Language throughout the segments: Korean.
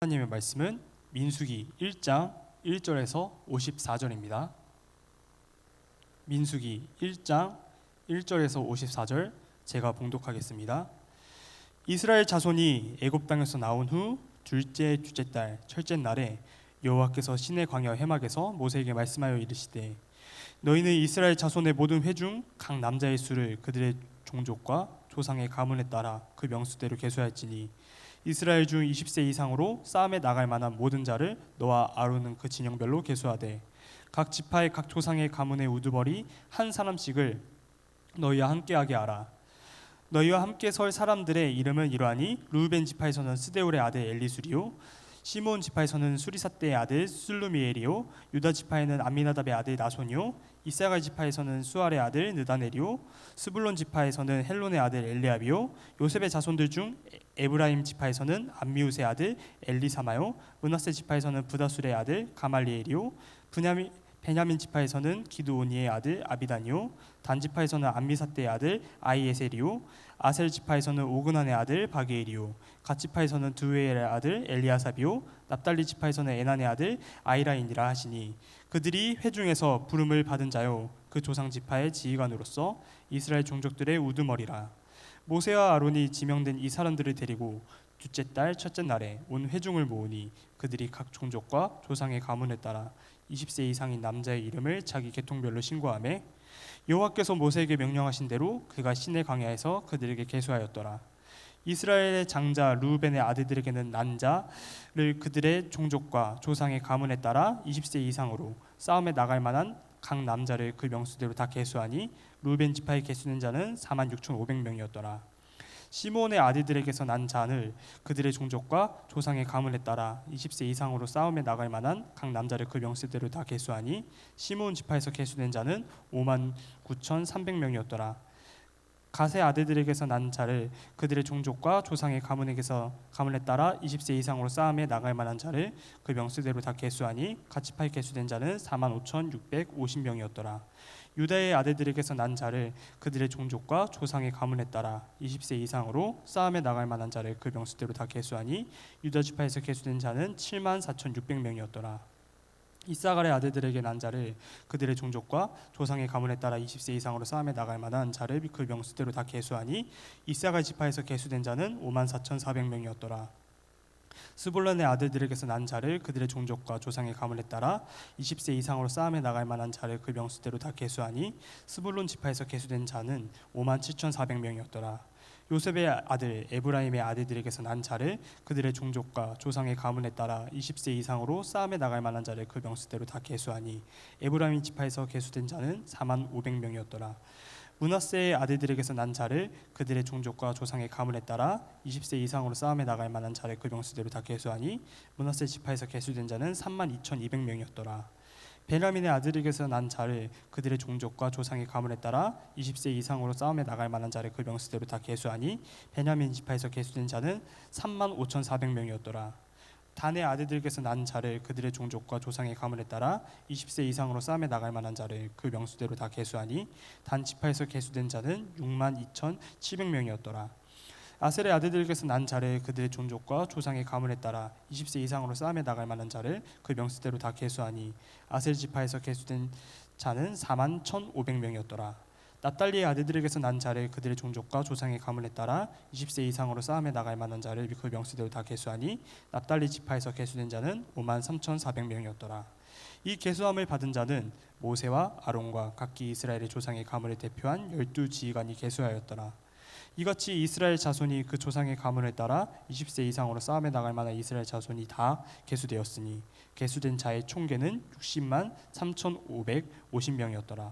하나님의 말씀은 민수기 1장 1절에서 54절입니다. 민수기 1장 1절에서 54절 제가 봉독하겠습니다. 이스라엘 자손이 애굽 땅에서 나온 후 둘째 달 첫째 날에 여호와께서 시내 광야 회막에서 모세에게 말씀하여 이르시되 너희는 이스라엘 자손의 모든 회중 각 남자의 수를 그들의 종족과 조상의 가문에 따라 그 명수대로 계수할지니 이스라엘 중 20세 이상으로 싸움에 나갈 만한 모든 자를 너와 아론은 그 진영별로 계수하되 각 지파의 각 조상의 가문의 우두머리 한 사람씩을 너희와 함께하게 하라. 너희와 함께 설 사람들의 이름은 이러하니 루벤 지파에서는 스데울의 아들 엘리수리요 시몬 지파에서는 수리사떼의 아들 술루미엘이요 유다 지파에는 암미나답의 아들 나손이요 이사갈 지파에서는 수알의 아들 느다넬이요 스불론 지파에서는 헬론의 아들 엘리압이요 요셉의 자손들 중 에브라임 지파에서는 암미우스의 아들 엘리사마요 므낫세 지파에서는 부다술의 아들 가말리엘이요 베냐민 지파에서는 기드오니의 아들 아비단이요 단 지파에서는 암미사떼의 아들 아이에셀이요 아셀 지파에서는 오그난의 아들 바게일이요 갓 지파에서는 두웨엘의 아들 엘리아삽이요 납달리 지파에서는 에난의 아들 아이라인이라 하시니 그들이 회중에서 부름을 받은 자요 그 조상 지파의 지휘관으로서 이스라엘 종족들의 우두머리라. 모세와 아론이 지명된 이 사람들을 데리고 둘째 달 첫째 날에 온 회중을 모으니 그들이 각 종족과 조상의 가문에 따라 20세 이상인 남자의 이름을 자기 계통별로 신고하매 여호와께서 모세에게 명령하신 대로 그가 시내 광야에서 그들에게 계수하였더라. 이스라엘의 장자 루벤의 아들들에게는 난 자를 그들의 종족과 조상의 가문에 따라 20세 이상으로 싸움에 나갈 만한 각 남자를 그 명수대로 다 계수하니 루벤 지파에 계수된 자는 46,500명이었더라. 시몬의 아들들에게서 난 자를 그들의 종족과 조상의 가문에 따라 20세 이상으로 싸움에 나갈 만한 각 남자를 그 명수대로 다 계수하니 시몬 지파에서 계수된 자는 59,300명이었더라. 갓의 아들들에게서 난 자를 그들의 종족과 조상의 가문에 따라 20세 이상으로 싸움에 나갈 만한 자를 그 명수대로 다 계수하니 갓 지파에 계수된 자는 45,650명이었더라. 유다의 아들들에게서 난 자를 그들의 종족과 조상의 가문에 따라 20세 이상으로 싸움에 나갈 만한 자를 그 명수대로 다 계수하니 유다 지파에서 계수된 자는 74,600명이었더라. 이사갈의 아들들에게 난 자를 그들의 종족과 조상의 가문에 따라 20세 이상으로 싸움에 나갈 만한 자를 그 명수대로 다 계수하니 이사갈 지파에서 계수된 자는 54,400명이었더라. 스불론의 아들들에게서 난 자를 그들의 종족과 조상의 가문에 따라 20세 이상으로 싸움에 나갈 만한 자를 그 명수대로 다 계수하니 스불론 지파에서 계수된 자는 57,400명이었더라. 요셉의 아들 에브라임의 아들들에게서 난 자를 그들의 종족과 조상의 가문에 따라 20세 이상으로 싸움에 나갈 만한 자를 그 명수대로 다 계수하니 에브라임 지파에서 계수된 자는 45,000명이었더라. 므낫세의 아들들에게서 난 자를 그들의 종족과 조상의 가문에 따라 20세 이상으로 싸움에 나갈 만한 자를 그 명수대로 다 계수하니 므낫세 지파에서 계수된 자는 32,200명이었더라. 베냐민의 아들에게서 난 자를 그들의 종족과 조상의 가문에 따라 20세 이상으로 싸움에 나갈 만한 자를 그 명수대로 다 계수하니 베냐민 지파에서 계수된 자는 35,400명이었더라. 단의 아들들에게서 난 자를 그들의 종족과 조상의 가문에 따라 20세 이상으로 싸움에 나갈 만한 자를 그 명수대로 다 계수하니 단 지파에서 계수된 자는 62,700명이었더라. 아셀의 아들들에게서 난 자를 그들의 종족과 조상의 가문에 따라 20세 이상으로 싸움에 나갈 만한 자를 그 명수대로 다 계수하니 아셀 지파에서 계수된 자는 41,500명이었더라. 납달리의 아들들에게서 난 자를 그들의 종족과 조상의 가문에 따라 20세 이상으로 싸움에 나갈 만한 자를 그 명수대로 다 계수하니 납달리 지파에서 계수된 자는 53,400명이었더라. 이 계수함을 받은 자는 모세와 아론과 각기 이스라엘의 조상의 가문을 대표한 12지휘관이 계수하였더라. 이같이 이스라엘 자손이 그 조상의 가문에 따라 20세 이상으로 싸움에 나갈 만한 이스라엘 자손이 다 계수되었으니 계수된 자의 총계는 60만 3,550명이었더라.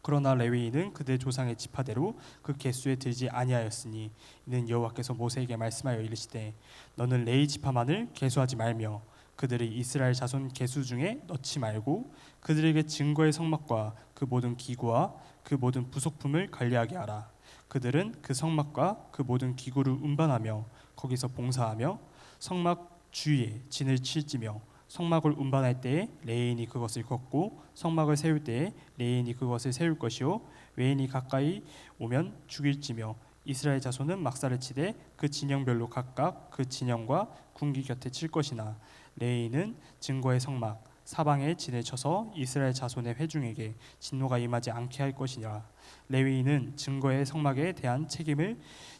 그러나 레위인은 그들 조상의 지파대로 그 계수에 들지 아니하였으니 이는 여호와께서 모세에게 말씀하여 이르시되 너는 레위 지파만을 계수하지 말며 그들을 이스라엘 자손 계수 중에 넣지 말고 그들에게 증거의 성막과 그 모든 기구와 그 모든 부속품을 관리하게 하라. 그들은 그 성막과 그 모든 기구를 운반하며 거기서 봉사하며 성막 주위에 진을 칠지며 성막을 운반할 때에 레인이 그것을 걷고 성막을 세울 때에 레인이 그것을 세울 것이요 외인이 가까이 오면 죽일지며 이스라엘 자손은 막사를 치되 그 진영별로 각각 그 진영과 군기 곁에 칠 것이나 레위인은 증거의 성막 사방에 진에 쳐서 이스라엘 자손의 회중에게 진노가 임하지 않게 할 것이니라. 레위인은 증거의 성막에 대한 책임을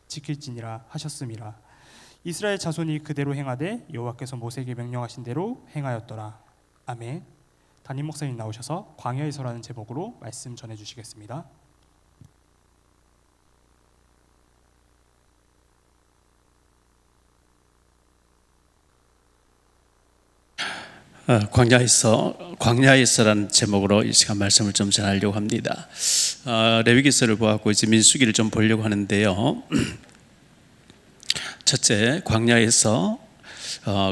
지킬지니라 하셨음이라. 이스라엘 자손이 그대로 행하되 여호와께서 모세에게 명령하신 대로 행하였더라. 아멘. 담임 목사님 나오셔서 광야에서라는 제목으로 말씀 전해주시겠습니다. 광야에서라는 제목으로 이 시간 말씀을 좀 전하려고 합니다. 레위기서를 보았고 이제 민수기를 좀 보려고 하는데요. 첫째, 광야에서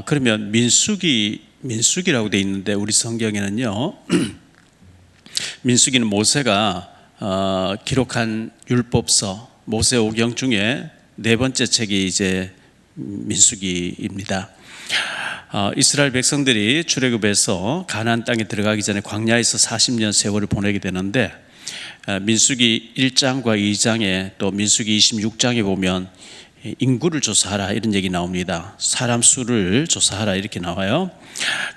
그러면 민수기라고 돼 있는데 우리 성경에는요. 민수기는 모세가 기록한 율법서 모세오경 중에 네 번째 책이 이제 민수기입니다. 이스라엘 백성들이 출애굽해서 가나안 땅에 들어가기 전에 광야에서 40년 세월을 보내게 되는데 민수기 1장과 2장에 또 민수기 26장에 보면 인구를 조사하라 이런 얘기 나옵니다. 사람 수를 조사하라 이렇게 나와요.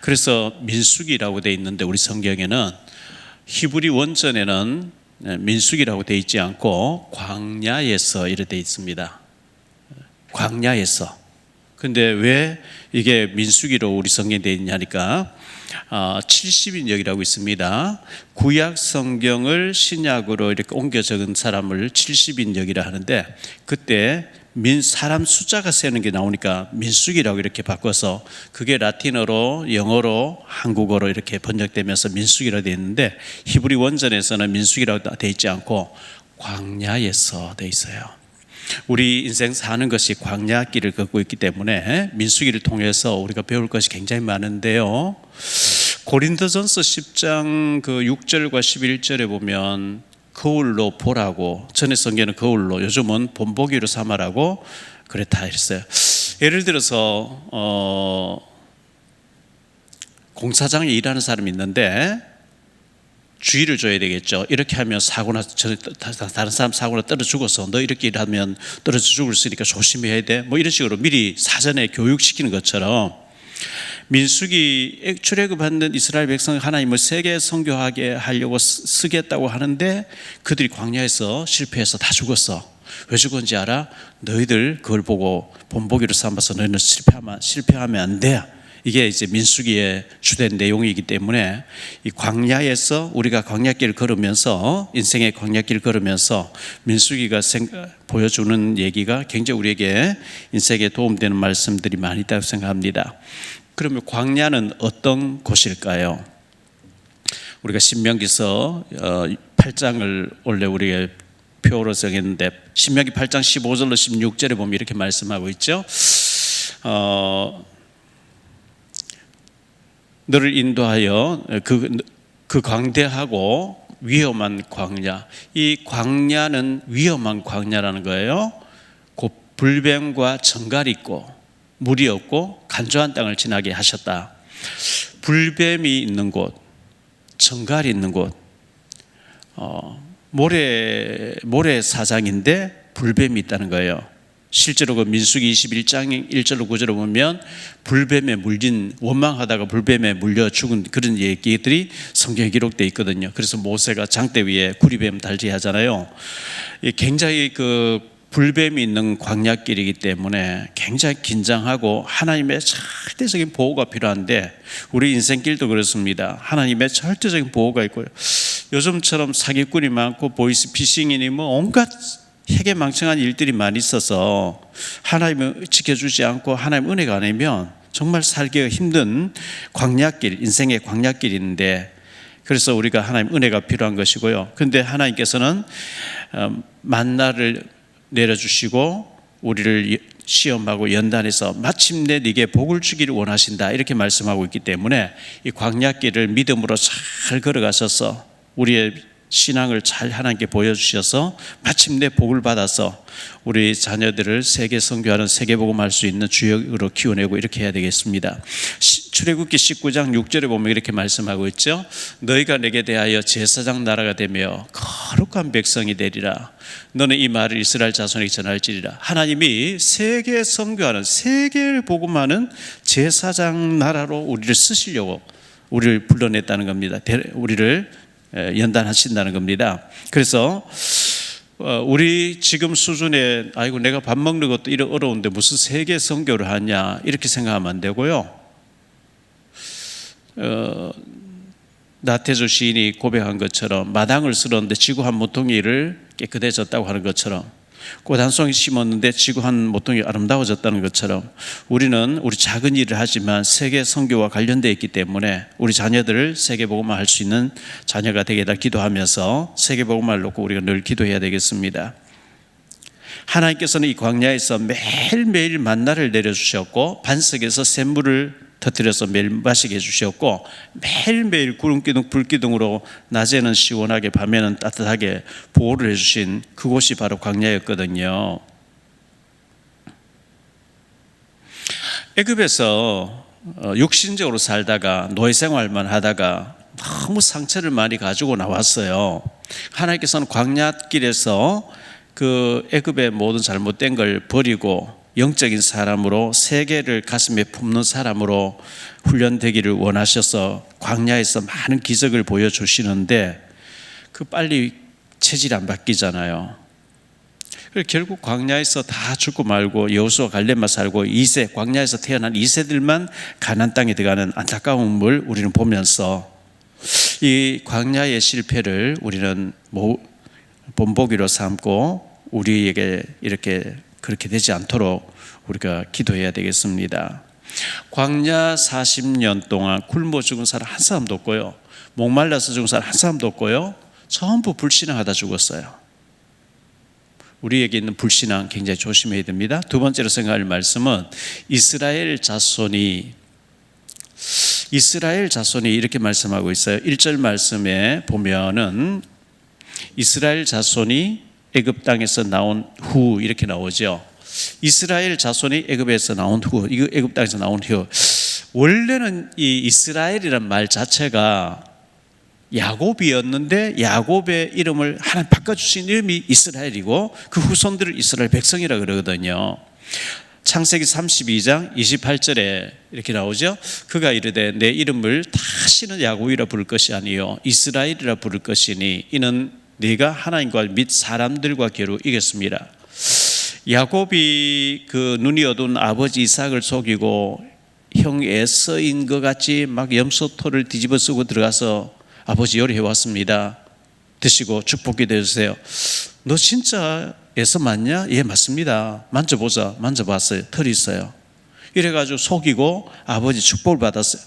그래서 민수기라고 되어 있는데 우리 성경에는 히브리 원전에는 민수기라고 되어 있지 않고 광야에서 이렇게 되어 있습니다. 광야에서. 근데 왜 이게 민수기로 우리 성경에 되어 있냐니까 70인역이라고 있습니다. 구약 성경을 신약으로 이렇게 옮겨 적은 사람을 70인역이라 하는데 그때 사람 숫자가 세는 게 나오니까 민수기라고 이렇게 바꿔서 그게 라틴어로 영어로 한국어로 이렇게 번역되면서 민수기라 되어 있는데 히브리 원전에서는 민수기라고 되어 있지 않고 광야에서 되어 있어요. 우리 인생 사는 것이 광야길을 걷고 있기 때문에 민수기를 통해서 우리가 배울 것이 굉장히 많은데요. 고린도전서 10장 그 6절과 11절에 보면 거울로 보라고, 전에 성경은 거울로, 요즘은 본보기로 삼아라고 그랬다 했어요. 예를 들어서 공사장에 일하는 사람이 있는데 주의를 줘야 되겠죠. 이렇게 하면 사고나 다른 사람 사고나 떨어져 죽어서 너 이렇게 일하면 떨어져 죽을 수 있으니까 조심해야 돼. 뭐 이런 식으로 미리 사전에 교육시키는 것처럼 민수기 출애굽하는 이스라엘 백성 하나님을 세계 선교하게 하려고 쓰겠다고 하는데 그들이 광야에서 실패해서 다 죽었어. 왜 죽었는지 알아? 너희들 그걸 보고 본보기로 삼아서 너희는 실패하면 안 돼. 이게 이제 민수기의 주된 내용이기 때문에 이 광야에서 우리가 광야길을 걸으면서 인생의 광야길을 걸으면서 민수기가 보여주는 얘기가 굉장히 우리에게 인생에 도움되는 말씀들이 많이 있다고 생각합니다. 그러면 광야는 어떤 곳일까요? 우리가 신명기서 8장을 원래 우리가 표로 정했는데 신명기 8장 15절로 16절에 보면 이렇게 말씀하고 있죠. 너를 인도하여 그 광대하고 위험한 광야. 이 광야는 위험한 광야라는 거예요. 곧 불뱀과 정갈이 있고 물이 없고 간조한 땅을 지나게 하셨다. 불뱀이 있는 곳, 정갈이 있는 곳, 모래사장인데 불뱀이 있다는 거예요. 실제로 그 민수기 21장 1절로 9절을 보면 불뱀에 물린, 원망하다가 불뱀에 물려 죽은 그런 얘기들이 성경에 기록되어 있거든요. 그래서 모세가 장대 위에 구리뱀 달지 하잖아요. 굉장히 그 불뱀이 있는 광야길이기 때문에 굉장히 긴장하고 하나님의 절대적인 보호가 필요한데 우리 인생길도 그렇습니다. 하나님의 절대적인 보호가 있고요. 요즘처럼 사기꾼이 많고 보이스피싱이니 뭐 온갖 해괴망청한 일들이 많이 있어서 하나님을 지켜주지 않고 하나님 은혜가 아니면 정말 살기가 힘든 광야길, 인생의 광야길인데 그래서 우리가 하나님 은혜가 필요한 것이고요. 그런데 하나님께서는 만나를 내려주시고 우리를 시험하고 연단해서 마침내 네게 복을 주기를 원하신다 이렇게 말씀하고 있기 때문에 이 광야길을 믿음으로 잘 걸어가셔서 우리의 신앙을 잘 하나님께 보여주셔서 마침내 복을 받아서 우리 자녀들을 세계 선교하는 세계복음할 수 있는 주역으로 키워내고 이렇게 해야 되겠습니다. 출애굽기 19장 6절에 보면 이렇게 말씀하고 있죠. 너희가 내게 대하여 제사장 나라가 되며 거룩한 백성이 되리라. 너는 이 말을 이스라엘 자손에게 전할지리라. 하나님이 세계 선교하는, 세계를 복음하는 제사장 나라로 우리를 쓰시려고 우리를 불러냈다는 겁니다. 우리를 연단하신다는 겁니다. 그래서 우리 지금 수준에 아이고 내가 밥 먹는 것도 이렇게 어려운데 무슨 세계 선교를 하냐 이렇게 생각하면 안 되고요. 나태주 시인이 고백한 것처럼 마당을 쓸었는데 지구 한 모퉁이를 깨끗해졌다고 하는 것처럼, 꽃 한 송이 심었는데 지구 한 모퉁이 아름다워졌다는 것처럼, 우리는 우리 작은 일을 하지만 세계 선교와 관련되어 있기 때문에 우리 자녀들을 세계 복음화 할 수 있는 자녀가 되게 다 기도하면서 세계 복음화를 놓고 우리가 늘 기도해야 되겠습니다. 하나님께서는 이 광야에서 매일매일 만나를 내려주셨고 반석에서 샘물을 터뜨려서 매일 마시게 해주셨고, 매일매일 구름기둥 불기둥으로 낮에는 시원하게 밤에는 따뜻하게 보호를 해주신 그곳이 바로 광야였거든요. 애굽에서 육신적으로 살다가 노예생활만 하다가 너무 상처를 많이 가지고 나왔어요. 하나님께서는 광야길에서 그 애굽의 모든 잘못된 걸 버리고 영적인 사람으로, 세계를 가슴에 품는 사람으로 훈련되기를 원하셔서 광야에서 많은 기적을 보여주시는데 그 빨리 체질이 안 바뀌잖아요. 그래서 결국 광야에서 다 죽고 말고 여호수아 갈렙만 살고 2세, 광야에서 태어난 2세들만 가나안 땅에 들어가는 안타까움을 우리는 보면서 이 광야의 실패를 우리는 본보기로 삼고 우리에게 이렇게 그렇게 되지 않도록 우리가 기도해야 되겠습니다. 광야 40년 동안 굶어 죽은 사람 한 사람도 없고요, 목말라서 죽은 사람 한 사람도 없고요, 전부 불신앙하다 죽었어요. 우리에게 있는 불신앙 굉장히 조심해야 됩니다. 두 번째로 생각할 말씀은 이스라엘 자손이 이렇게 말씀하고 있어요. 1절 말씀에 보면은 이스라엘 자손이 애굽 땅에서 나온 후 이렇게 나오죠. 이스라엘 자손이 애굽에서 나온 후, 이거 애굽 땅에서 나온 후. 원래는 이 이스라엘이란 말 자체가 야곱이었는데 야곱의 이름을 하나님 바꿔주신 이름이 이스라엘이고 그 후손들을 이스라엘 백성이라 그러거든요. 창세기 32장 28절에 이렇게 나오죠. 그가 이르되 내 이름을 다시는 야곱이라 부를 것이 아니요 이스라엘이라 부를 것이니 이는 네가 하나님과 및 사람들과 겨루 이겼습니다. 야곱이 그 눈이 어두운 아버지 이삭을 속이고 형 에서인 것 같이 막 염소토를 뒤집어 쓰고 들어가서 아버지 요리해 왔습니다. 드시고 축복이 되주세요. 너 진짜 에서 맞냐? 예 맞습니다. 만져보자. 만져봤어요. 털이 있어요. 이래가지고 속이고 아버지 축복을 받았어요.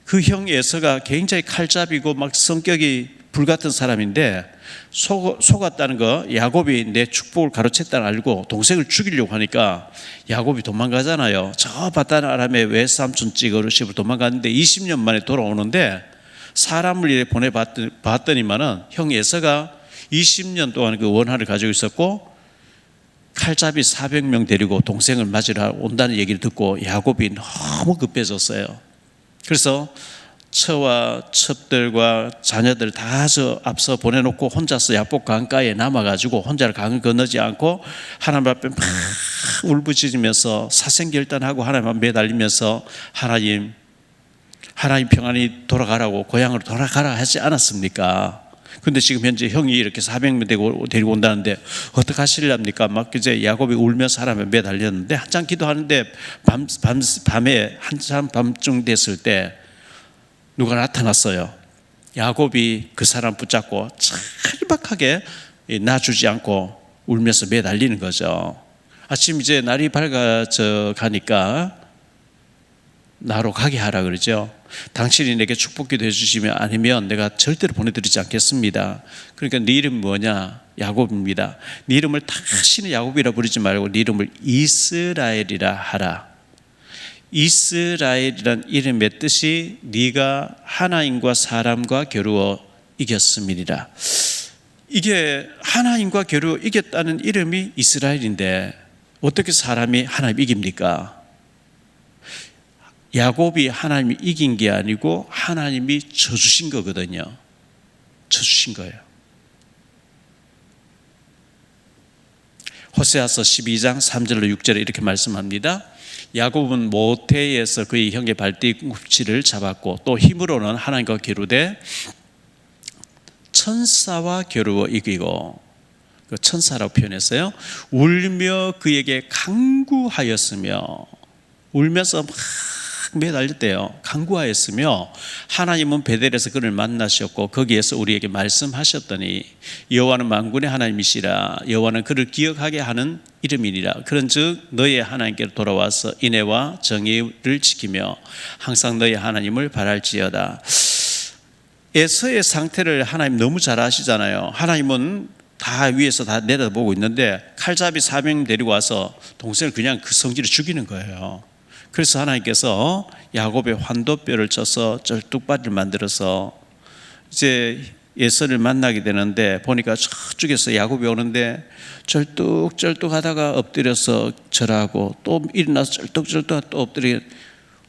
그 형 에서가 굉장히 칼잡이고 막 성격이 불같은 사람인데 속았다는 거, 야곱이 내 축복을 가로챘다는 알고 동생을 죽이려고 하니까 야곱이 도망가잖아요. 저 바단 아람의 외삼촌 찌거로 집으로 도망갔는데 20년 만에 돌아오는데 사람을 이렇게 보내봤더니만은 형 에서가 20년 동안 그 원한을 가지고 있었고 칼잡이 400명 데리고 동생을 맞으러 온다는 얘기를 듣고 야곱이 너무 급해졌어요. 그래서 처와 첩들과 자녀들 다 저 앞서 보내놓고 혼자서 야복 강가에 남아가지고 혼자 강을 건너지 않고 하나님 앞에 막 울부짖으면서 사생결단하고 하나님 앞에 매달리면서 하나님 평안히 돌아가라고, 고향으로 돌아가라 하지 않았습니까? 근데 지금 현재 형이 이렇게 400명 데리고 온다는데 어떻게 하시렵니까? 막 이제 야곱이 울면서 하나님 앞에 매달렸는데 한참 기도하는데 밤에 한참 밤중 됐을 때 누가 나타났어요. 야곱이 그 사람 붙잡고 찰박하게 놔주지 않고 울면서 매달리는 거죠. 아침 이제 날이 밝아져 가니까 나로 가게 하라 그러죠. 당신이 내게 축복기도 해주시면 아니면 내가 절대로 보내드리지 않겠습니다. 그러니까 네 이름 뭐냐? 야곱입니다. 네 이름을 다시는 야곱이라 부르지 말고 네 이름을 이스라엘이라 하라. 이스라엘이란 이름의 뜻이 네가 하나님과 사람과 겨루어 이겼음이니라. 이게 하나님과 겨루어 이겼다는 이름이 이스라엘인데 어떻게 사람이 하나님 이깁니까? 야곱이 하나님이 이긴 게 아니고 하나님이 져주신 거거든요. 져주신 거예요. 호세아서 12장 3절로 6절에 이렇게 말씀합니다. 야곱은 모태에서 그의 형의 발뒤꿈치를 잡았고 또 힘으로는 하나님과 겨루되 천사와 겨루어 이기고, 그 천사라고 표현했어요. 울며 그에게 간구하였으며, 울면서 막 매달렸대요. 간구하였으며 하나님은 베델에서 그를 만나셨고 거기에서 우리에게 말씀하셨더니 여호와는 만군의 하나님이시라. 여호와는 그를 기억하게 하는 이름이니라. 그런즉 너의 하나님께로 돌아와서 인애와 정의를 지키며 항상 너의 하나님을 바랄지어다. 에서의 상태를 하나님 너무 잘 아시잖아요. 하나님은 다 위에서 다 내려다보고 있는데 칼잡이 400명 데리고 와서 동생을 그냥 그 성질을 죽이는 거예요. 그래서 하나님께서 야곱의 환도뼈를 쳐서 쩔뚝발이를 만들어서 이제 에서를 만나게 되는데, 보니까 저쪽에서 야곱이 오는데 쩔뚝쩔뚝 하다가 엎드려서 절하고 또 일어나서 쩔뚝쩔뚝 또 엎드려,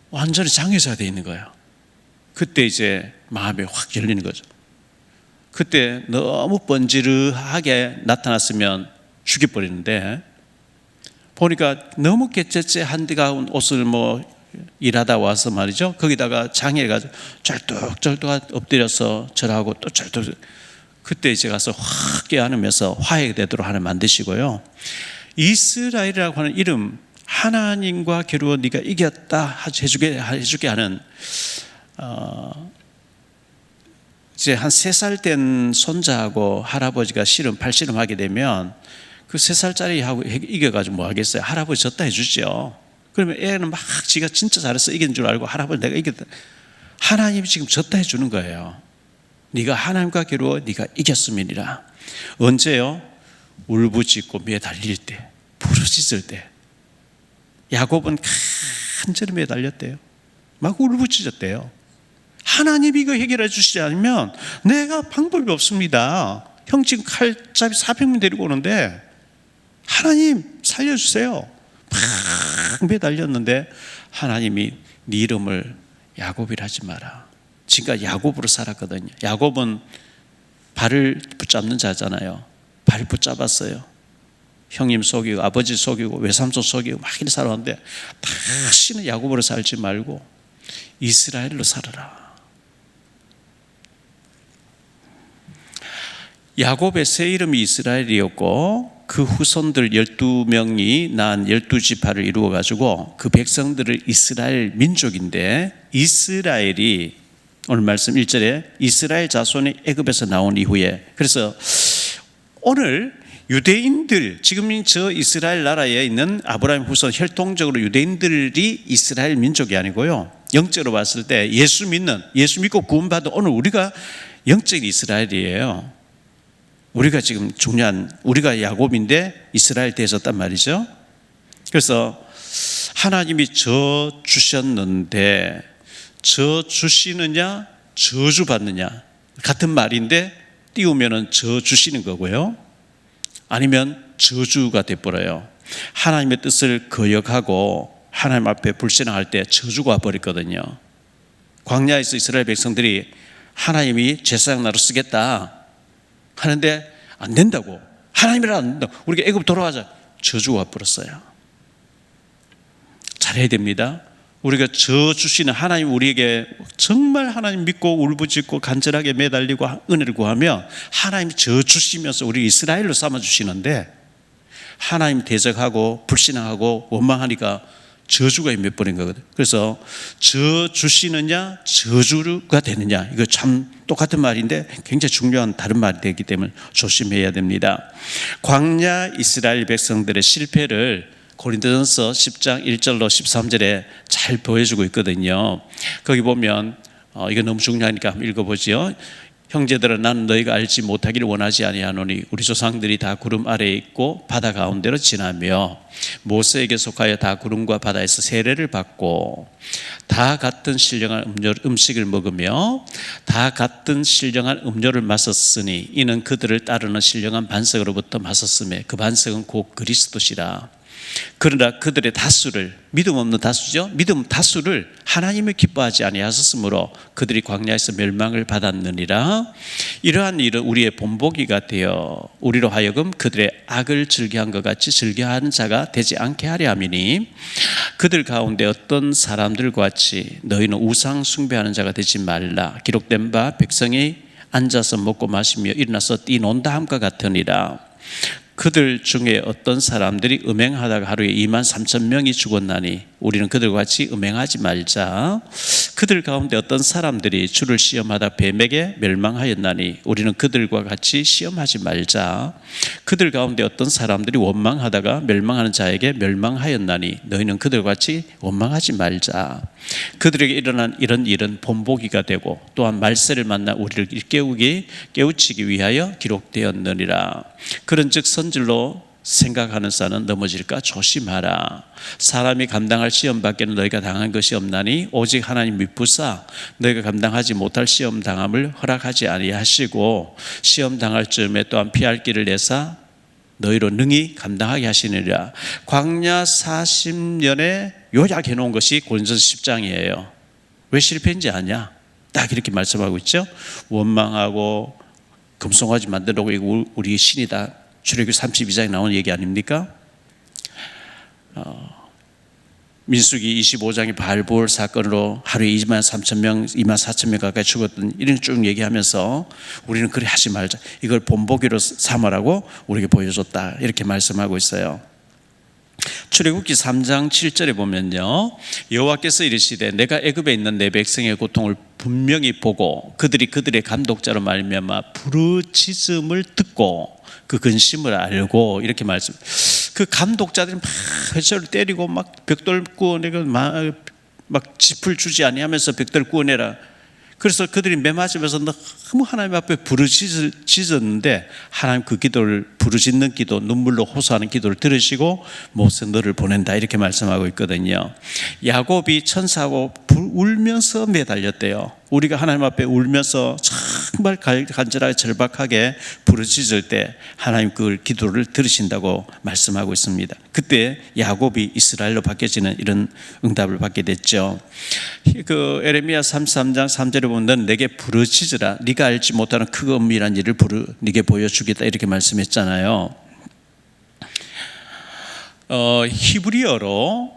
완전히 장애자가 되어 있는 거예요. 그때 이제 마음이 확 열리는 거죠. 그때 너무 번지르하게 나타났으면 죽여버리는데, 보니까 너무 개째째 한가운 옷을 일하다 와서 말이죠, 거기다가 장애가지고 쩔뚝쩔뚝 엎드려서 절하고 또 쩔뚝. 그때 이제 가서 확 깨어나면서 화해되도록 하나님 만드시고요. 이스라엘이라고 하는 이름, 하나님과 겨루어 네가 이겼다 해주게 하는, 이제 한 3살 된 손자하고 할아버지가 팔씨름하게 되면 그 3살짜리하고 이겨가지고 뭐 하겠어요? 할아버지 졌다 해주죠. 그러면 애는 막 지가 진짜 잘해서 이긴 줄 알고 할아버지 내가 이겼다. 하나님이 지금 졌다 해주는 거예요. 네가 하나님과 겨루어 네가 이겼음이니라. 언제요? 울부짖고 매달릴 때, 부르짖을 때. 야곱은 간절히 매달렸대요. 막 울부짖었대요. 하나님이 이거 해결해 주시지 않으면 내가 방법이 없습니다. 형 지금 칼잡이 400명 데리고 오는데 하나님 살려주세요. 막 매달렸는데 하나님이 네 이름을 야곱이라 하지 마라. 지금까지 야곱으로 살았거든요. 야곱은 발을 붙잡는 자잖아요. 발 붙잡았어요. 형님 속이고 아버지 속이고 외삼촌 속이고 막 이렇게 살았는데, 다시는 야곱으로 살지 말고 이스라엘로 살아라. 야곱의 새 이름이 이스라엘이었고 그 후손들 12명이 낳은 12지파를 이루어 가지고 그 백성들을 이스라엘 민족인데, 이스라엘이 오늘 말씀 1절에 이스라엘 자손이 애굽에서 나온 이후에, 그래서 오늘 유대인들, 지금 저 이스라엘 나라에 있는 아브라함 후손 혈통적으로 유대인들이 이스라엘 민족이 아니고요, 영적으로 봤을 때 예수 믿고 구원받은 오늘 우리가 영적 이스라엘이에요. 우리가 지금 중요한, 우리가 야곱인데 이스라엘 되셨단 말이죠. 그래서 하나님이 저 주셨는데 저 주시느냐 저주 받느냐 같은 말인데, 띄우면은 저 주시는 거고요, 아니면 저주가 돼버려요. 하나님의 뜻을 거역하고 하나님 앞에 불신앙할 때 저주가 와버렸거든요. 광야에서 이스라엘 백성들이 하나님이 제사장 나로 쓰겠다 하는데 안 된다고, 하나님이라 안 된다고, 우리가 애굽 돌아가자, 저주가 와버렸어요. 잘해야 됩니다. 우리가 저 주시는 하나님, 우리에게 정말 하나님 믿고 울부짖고 간절하게 매달리고 은혜를 구하면 하나님이 저 주시면서 우리 이스라엘로 삼아주시는데, 하나님 대적하고 불신앙하고 원망하니까 저주가 임해버린 거거든요. 그래서 저 주시느냐 저주가 되느냐, 이거 참 똑같은 말인데 굉장히 중요한 다른 말이 되기 때문에 조심해야 됩니다. 광야 이스라엘 백성들의 실패를 고린도전서 10장 1절로 13절에 잘 보여주고 있거든요. 거기 보면 이거 너무 중요하니까 한번 읽어보죠. 형제들아, 나는 너희가 알지 못하기를 원하지 아니하노니 우리 조상들이 다 구름 아래에 있고 바다 가운데로 지나며 모세에게 속하여 다 구름과 바다에서 세례를 받고 다 같은 신령한 음식을 먹으며 다 같은 신령한 음료를 마셨으니 이는 그들을 따르는 신령한 반석으로부터 마셨음에 그 반석은 곧 그리스도시라. 그러나 그들의 다수를, 믿음 없는 다수죠. 믿음 다수를 하나님을 기뻐하지 아니하셨으므로 그들이 광야에서 멸망을 받았느니라. 이러한 일은 우리의 본보기가 되어 우리로 하여금 그들의 악을 즐겨한 것 같이 즐겨하는 자가 되지 않게 하려 함이니, 그들 가운데 어떤 사람들과 같이 너희는 우상 숭배하는 자가 되지 말라. 기록된 바 백성이 앉아서 먹고 마시며 일어나서 뛰논다 함과 같으니라. 그들 중에 어떤 사람들이 음행하다가 하루에 23,000명이 죽었나니 우리는 그들과 같이 음행하지 말자. 그들 가운데 어떤 사람들이 주를 시험하다 뱀에게 멸망하였나니 우리는 그들과 같이 시험하지 말자. 그들 가운데 어떤 사람들이 원망하다가 멸망하는 자에게 멸망하였나니 너희는 그들과 같이 원망하지 말자. 그들에게 일어난 이런 일은 본보기가 되고 또한 말세를 만나 우리를 깨우치기 위하여 기록되었느니라. 그런즉 선질로 생각하는 자는 넘어질까 조심하라. 사람이 감당할 시험 밖에는 너희가 당한 것이 없나니 오직 하나님 미쁘사 너희가 감당하지 못할 시험 당함을 허락하지 아니하시고 시험 당할 즈음에 또한 피할 길을 내사 너희로 능히 감당하게 하시느니라. 광야 40년에 요약해 놓은 것이 고린도서 10장이에요. 왜 실패인지 아냐? 딱 이렇게 말씀하고 있죠. 원망하고 금송아지 만들어 놓고 이거 우리 신이다. 출애굽기 32장에 나오는 얘기 아닙니까? 민수기 25장의 바알볼 사건으로 하루에 23,000명, 24,000명 가까이 죽었던 이런 쭉 얘기하면서 우리는 그래 하지 말자. 이걸 본보기로 삼으라고 우리에게 보여줬다. 이렇게 말씀하고 있어요. 출애굽기 3장 7절에 보면요, 여호와께서 이르시되 내가 애굽에 있는 내 백성의 고통을 분명히 보고 그들이 그들의 감독자로 말미암아 부르짖음을 듣고 그 근심을 알고, 이렇게 말씀. 그 감독자들이 막 회초를 때리고 막 벽돌 구워내고 막 짚을 주지 아니하면서 벽돌 구워내라. 그래서 그들이 매맞으면서 너무 하나님 앞에 부르짖었는데 하나님 그 기도를, 부르짖는 기도, 눈물로 호소하는 기도를 들으시고 모세 너를 보낸다, 이렇게 말씀하고 있거든요. 야곱이 천사하고 울면서 매달렸대요. 우리가 하나님 앞에 울면서 정말 간절하게 절박하게 부르짖을 때 하나님 그 기도를 들으신다고 말씀하고 있습니다. 그때 야곱이 이스라엘로 바뀌어지는 이런 응답을 받게 됐죠. 그 에레미야 33장 3절에 보면 넌 내게 부르짖으라. 네가 알지 못하는 크고 은밀한 일을 네게 보여주겠다, 이렇게 말씀했잖아요. 히브리어로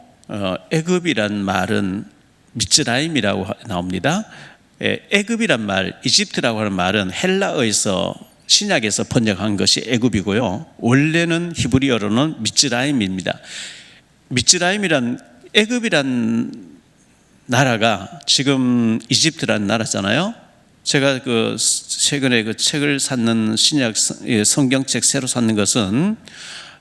애굽이란 말은 미츠라임이라고 나옵니다. 애굽이란 말, 이집트라고 하는 말은 헬라어에서 신약에서 번역한 것이 애굽이고요. 원래는 히브리어로는 미츠라임입니다. 미츠라임이란, 애굽이란 나라가 지금 이집트라는 나라잖아요. 제가 그 최근에 그 책을 샀는 신약 성경책 새로 샀는 것은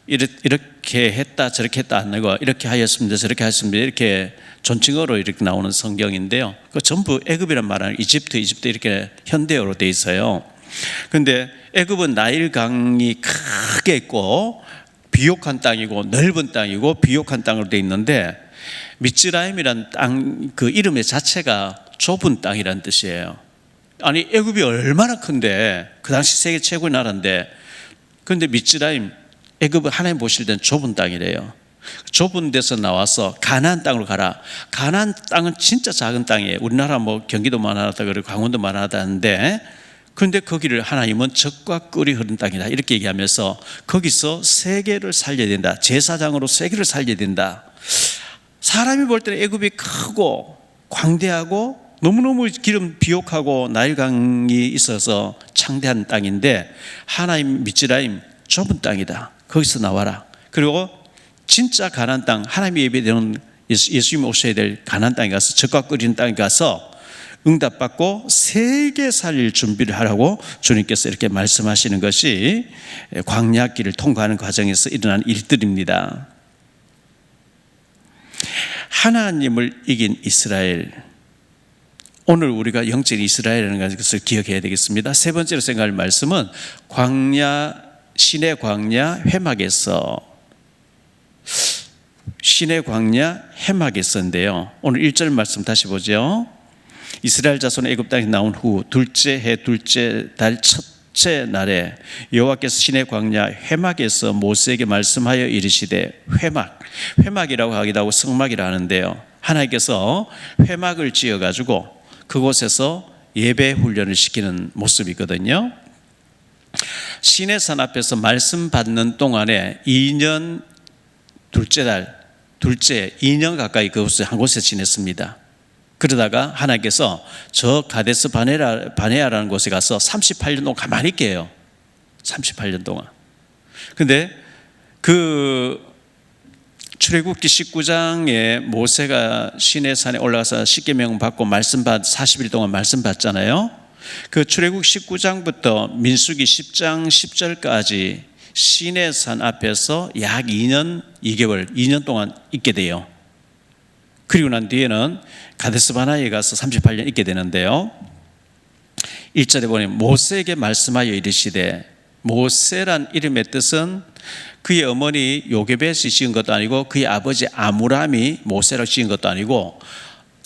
이렇게 했다 저렇게 했다 안 하고 이렇게 하였습니다 저렇게 하였습니다 이렇게 존칭어로 이렇게 나오는 성경인데요. 그 전부 애굽이란 말은 이집트 이렇게 현대어로 돼 있어요. 그런데 애굽은 나일강이 크게 있고 비옥한 땅이고 넓은 땅이고 비옥한 땅으로 돼 있는데, 미츠라임이란 땅 그 이름의 자체가 좁은 땅이란 뜻이에요. 아니 애굽이 얼마나 큰데, 그 당시 세계 최고의 나라인데, 그런데 미츠라임, 애굽은 하나님 보실 때는 좁은 땅이래요. 좁은 데서 나와서 가나안 땅으로 가라. 가나안 땅은 진짜 작은 땅이에요. 우리나라 뭐 경기도만 하다 그러고 강원도만 하다는데, 그런데 거기를 하나님은 젖과 꿀이 흐르는 땅이다, 이렇게 얘기하면서 거기서 세계를 살려야 된다. 제사장으로 세계를 살려야 된다. 사람이 볼 때는 애굽이 크고 광대하고 너무너무 기름 비옥하고 나일강이 있어서 창대한 땅인데, 하나님 미츠라임 좁은 땅이다. 거기서 나와라. 그리고 진짜 가나안 땅, 하나님이 예배되는 예수님 오셔야 될 가나안 땅에 가서 젖과 끓이는 땅에 가서 응답받고 세계 살릴 준비를 하라고 주님께서 이렇게 말씀하시는 것이 광야길을 통과하는 과정에서 일어난 일들입니다. 하나님을 이긴 이스라엘, 오늘 우리가 영적 이스라엘이라는 것을 기억해야 되겠습니다. 세 번째로 생각할 말씀은 신의 광야 회막에서인데요. 오늘 1절 말씀 다시 보죠. 이스라엘 자손 애굽 땅에 나온 후 둘째 해 둘째 달 첫 째 날에 여호와께서 시내 광야 회막에서 모세에게 말씀하여 이르시되, 회막이라고 하기도 하고 성막이라 하는데요, 하나님께서 회막을 지어가지고 그곳에서 예배 훈련을 시키는 모습이거든요. 시내산 앞에서 말씀 받는 동안에 2년 둘째 2년 가까이 그곳에 한 곳에 지냈습니다. 그러다가 하나님께서 저 가데스 바네아라는 곳에 가서 38년 동안 가만히 있게 해요. 38년 동안. 근데 그 출애굽기 19장에 모세가 시내산에 올라가서 십계명 받고 40일 동안 말씀 받잖아요. 그 출애굽 19장부터 민수기 10장 10절까지 시내산 앞에서 약 2년 2개월 동안 있게 돼요. 그리고 난 뒤에는 가데스 바네아에 가서 38년 있게 되는데요, 1절에 보면 모세에게 말씀하여 이르시되, 모세란 이름의 뜻은 그의 어머니 요게벳이 지은 것도 아니고 그의 아버지 아므람이 모세라고 지은 것도 아니고,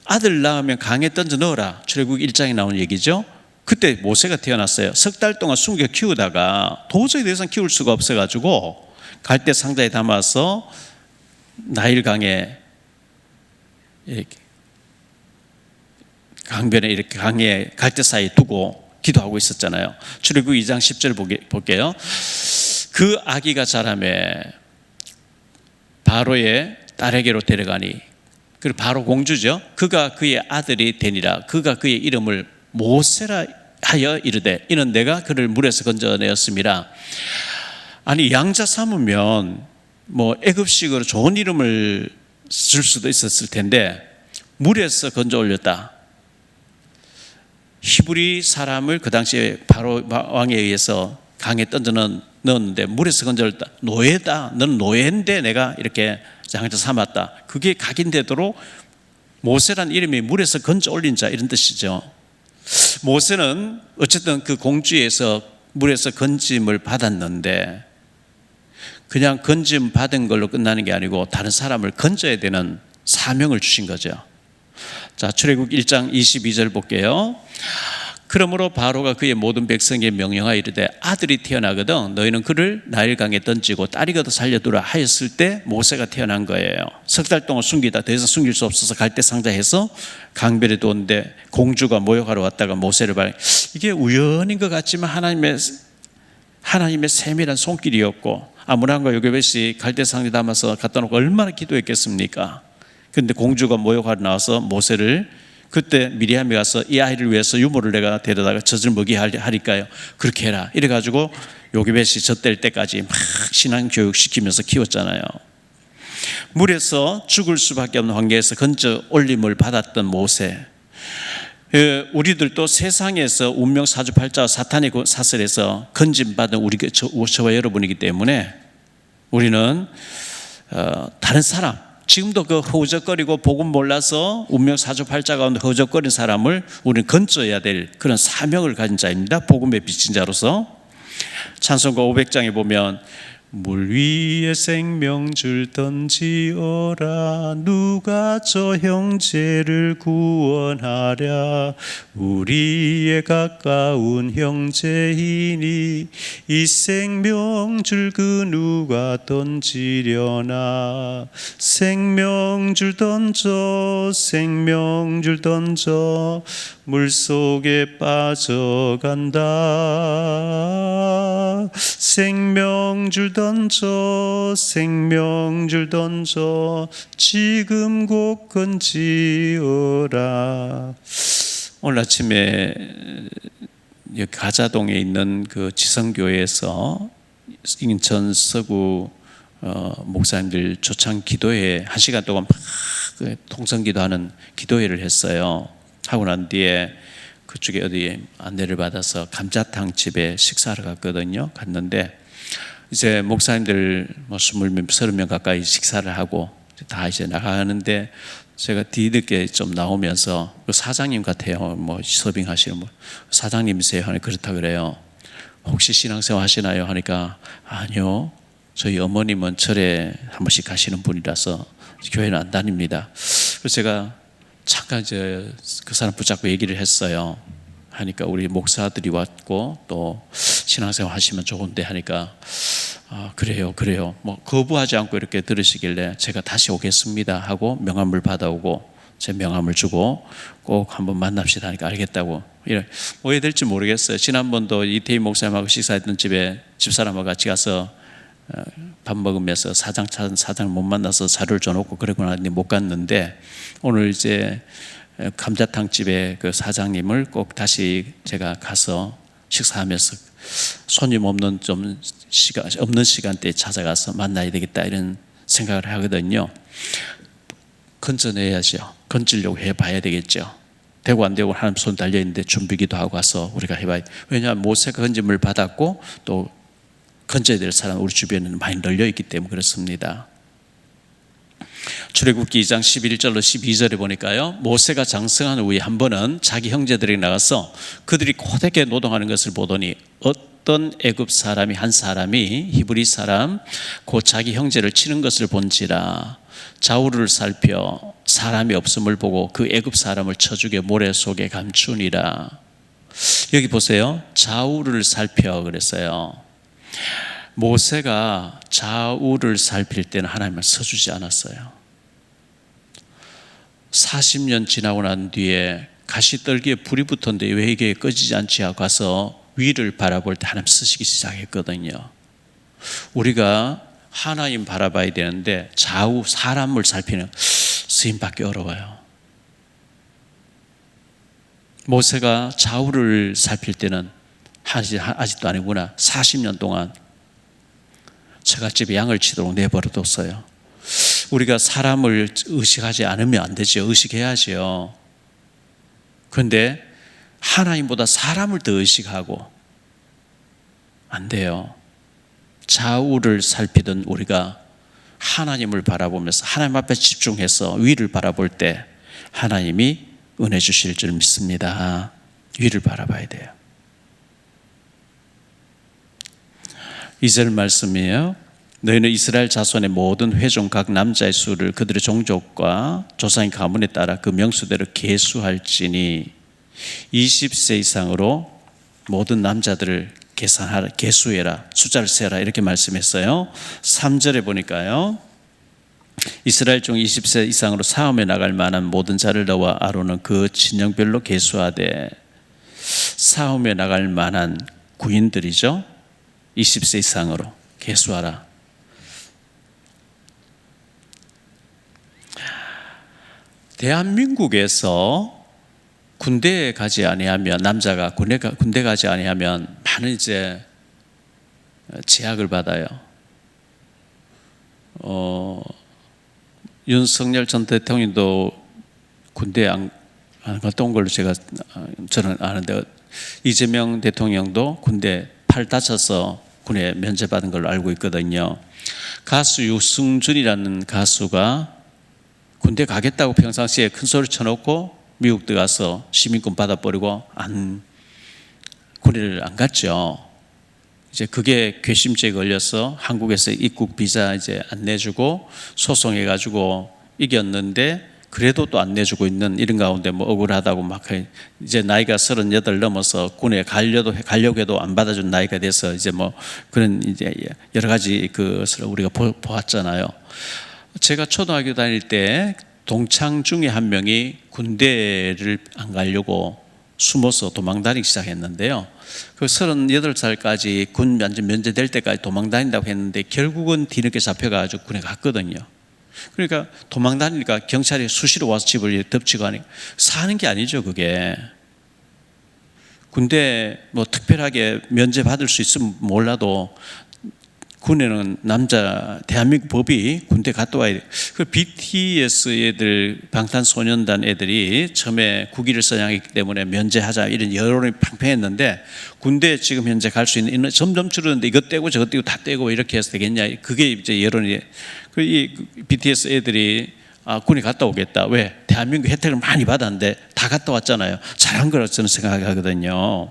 아들 낳으면 강에 던져 넣어라, 출애굽 1장에 나오는 얘기죠. 그때 모세가 태어났어요. 석 달 동안 숨겨 키우다가 도저히 더 이상 키울 수가 없어가지고 갈대 상자에 담아서 나일강에 이렇게 강변에 이렇게 강에 갈대 사이에 두고 기도하고 있었잖아요. 출애굽 2장 10절 볼게요. 그 아기가 자라매 바로의 딸에게로 데려가니, 그리고 바로 공주죠. 그가 그의 아들이 되니라. 그가 그의 이름을 모세라 하여 이르되, 이는 내가 그를 물에서 건져내었음이라. 아니, 양자 삼으면 뭐 애굽식으로 좋은 이름을 쓸 수도 있었을 텐데 물에서 건져 올렸다. 히브리 사람을 그 당시에 바로 왕에 의해서 강에 던져 넣었는데 물에서 건져 올렸다. 노예다. 너는 노예인데 내가 이렇게 양자 삼았다. 그게 각인되도록 모세란 이름이 물에서 건져 올린 자, 이런 뜻이죠. 모세는 어쨌든 그 공주에서 물에서 건짐을 받았는데 그냥 건짐 받은 걸로 끝나는 게 아니고 다른 사람을 건져야 되는 사명을 주신 거죠. 자, 출애굽 1장 22절 볼게요. 그러므로 바로가 그의 모든 백성에게 명령하여 이르되, 아들이 태어나거든 너희는 그를 나일강에 던지고 딸이거든 살려두라 하였을 때 모세가 태어난 거예요. 석 달 동안 숨기다 더 이상 숨길 수 없어서 갈대 상자해서 강변에 두었는데 공주가 모욕하러 왔다가 모세를 이게 우연인 것 같지만 하나님의 세밀한 손길이었고, 아므람과 요게벳이 갈대 상자에 담아서 갖다 놓고 얼마나 기도했겠습니까? 그런데 공주가 모욕하러 나와서 모세를, 그때 미리암이 가서 이 아이를 위해서 유모를 내가 데려다가 젖을 먹이게 하리까요? 그렇게 해라. 이래가지고 요게벳이 젖될 때까지 막 신앙교육 시키면서 키웠잖아요. 물에서 죽을 수밖에 없는 환경에서 건져 올림을 받았던 모세. 우리들도 세상에서 운명 사주팔자 사탄의 사슬에서 건짐받은 저와 여러분이기 때문에 우리는 다른 사람, 지금도 그 허우적거리고 복음 몰라서 운명 사주팔자 가운데 허우적거린 사람을 우리는 건져야 될 그런 사명을 가진 자입니다. 복음의 빚진 자로서. 찬송가 500장에 보면 물 위에 생명줄 던지어라 누가 저 형제를 구원하랴 우리의 가까운 형제이니 이 생명줄 그 누가 던지려나 생명줄 던져 생명줄 던져 물속에 빠져간다 생명줄 던져 생명줄 던져 지금 곧 건지어라. 오늘 아침에 가자동에 있는 그 지성교회에서 인천 서구 목사님들 초청 기도회 1시간 동안 막 통성기도하는 기도회를 했어요. 하고 난 뒤에 그쪽에 어디 안내를 받아서 감자탕 집에 식사를 갔거든요. 갔는데 이제 목사님들 뭐 20명, 30명 가까이 식사를 하고 다 이제 나가는데 제가 뒤늦게 좀 나오면서 그 사장님 같아요. 뭐 서빙하시는 분 사장님이세요? 하니 그렇다 그래요. 혹시 신앙생활 하시나요? 하니까 아니요. 저희 어머님은 절에 한 번씩 가시는 분이라서 교회는 안 다닙니다. 그래서 제가 잠깐 그 사람 붙잡고 얘기를 했어요. 하니까 우리 목사들이 왔고 또 신앙생활 하시면 좋은데 하니까 그래요. 뭐 거부하지 않고 이렇게 들으시길래 제가 다시 오겠습니다 하고 명함을 받아오고 제 명함을 주고 꼭 한번 만납시다 하니까 알겠다고. 뭐 해야 될지 모르겠어요. 지난번도 이태희 목사님하고 식사했던 집에 집사람하고 같이 가서 밥 먹으면서 사장을 못 만나서 자료를 줘놓고 그러고 나니 못 갔는데, 오늘 이제 감자탕 집에 그 사장님을 꼭 다시 제가 가서 식사하면서 손님 없는 없는 시간대에 찾아가서 만나야 되겠다 이런 생각을 하거든요. 건져내야죠. 건지려고 해봐야 되겠죠. 되고 안 되고 하나님 손 달려있는데 준비기도 하고 와서 우리가 해봐야 돼. 왜냐하면 모세가 건짐을 받았고 또 건져야 될 사람 우리 주변에는 많이 널려있기 때문에 그렇습니다. 출애굽기 2장 11절로 12절에 보니까요, 모세가 장성한 후에 한 번은 자기 형제들에게 나가서 그들이 고되게 노동하는 것을 보더니 어떤 애굽 사람이 한 사람이 히브리 사람 곧 자기 형제를 치는 것을 본지라 좌우를 살펴 사람이 없음을 보고 그 애굽 사람을 쳐 죽여 모래 속에 감추니라. 여기 보세요. 좌우를 살펴 그랬어요. 모세가 좌우를 살필 때는 하나님을 서주지 않았어요. 40년 지나고 난 뒤에 가시떨기에 불이 붙었는데 왜 이게 꺼지지 않지 하고 가서 위를 바라볼 때 하나님 쓰시기 시작했거든요. 우리가 하나님 바라봐야 되는데 좌우 사람을 살피는 스님받기 어려워요. 모세가 좌우를 살필 때는 아직도 아니구나. 40년 동안 처갓집에 양을 치도록 내버려뒀어요. 우리가 사람을 의식하지 않으면 안 되죠. 의식해야죠. 그런데 하나님보다 사람을 더 의식하고 안 돼요. 좌우를 살피던 우리가 하나님을 바라보면서 하나님 앞에 집중해서 위를 바라볼 때 하나님이 은혜 주실 줄 믿습니다. 위를 바라봐야 돼요. 2절 말씀이에요. 너희는 이스라엘 자손의 모든 회중 각 남자의 수를 그들의 종족과 조상의 가문에 따라 그 명수대로 계수할지니 20세 이상으로 모든 남자들을 계수해라, 숫자를 세라 이렇게 말씀했어요. 3절에 보니까요, 이스라엘 중 20세 이상으로 사움에 나갈 만한 모든 자를 너와 아론은 그 진영별로 계수하되, 사움에 나갈 만한 구인들이죠. 20세 이상으로 계수하라. 대한민국에서 군대에 가지 아니하면, 남자가 군대 가지 아니하면 많은 이제 제약을 받아요. 윤석열 전 대통령도 군대 안 갔다 온 걸로 저는 아는데, 이재명 대통령도 군대 팔 다쳐서 군에 면제받은 걸로 알고 있거든요. 가수 유승준이라는 가수가 군대 가겠다고 평상시에 큰 소리 쳐놓고 미국 들어가서 시민권 받아버리고 군대를 안 갔죠. 이제 그게 괘씸죄에 걸려서 한국에서 입국 비자 이제 안 내주고 소송해가지고 이겼는데, 그래도 또 안 내주고 있는 이런 가운데 뭐 억울하다고 막 이제 나이가 38 넘어서 군에 가려고 해도 안 받아준 나이가 돼서 이제 뭐 그런 이제 여러 가지 것을 우리가 보았잖아요. 제가 초등학교 다닐 때 동창 중에 한 명이 군대를 안 가려고 숨어서 도망다니기 시작했는데요. 그 38살까지 군 면제될 때까지 도망다닌다고 했는데 결국은 뒤늦게 잡혀가지고 군에 갔거든요. 그러니까 도망다니니까 경찰이 수시로 와서 집을 덮치고 하니까 사는 게 아니죠. 그게 군대 뭐 특별하게 면제받을 수 있으면 몰라도 군에는 남자 대한민국 법이 군대 갔다 와야 돼. 그 BTS 애들, 방탄소년단 애들이 처음에 국위를 선양했기 때문에 면제하자 이런 여론이 팽팽했는데, 군대 지금 현재 갈 수 있는 점점 줄었는데 이것 떼고 저것 떼고 다 떼고 이렇게 해서 되겠냐, 그게 이제 여론이. 이 BTS 애들이 군에 갔다 오겠다. 왜? 대한민국 혜택을 많이 받았는데 다 갔다 왔잖아요. 잘한 거라고 저는 생각하거든요.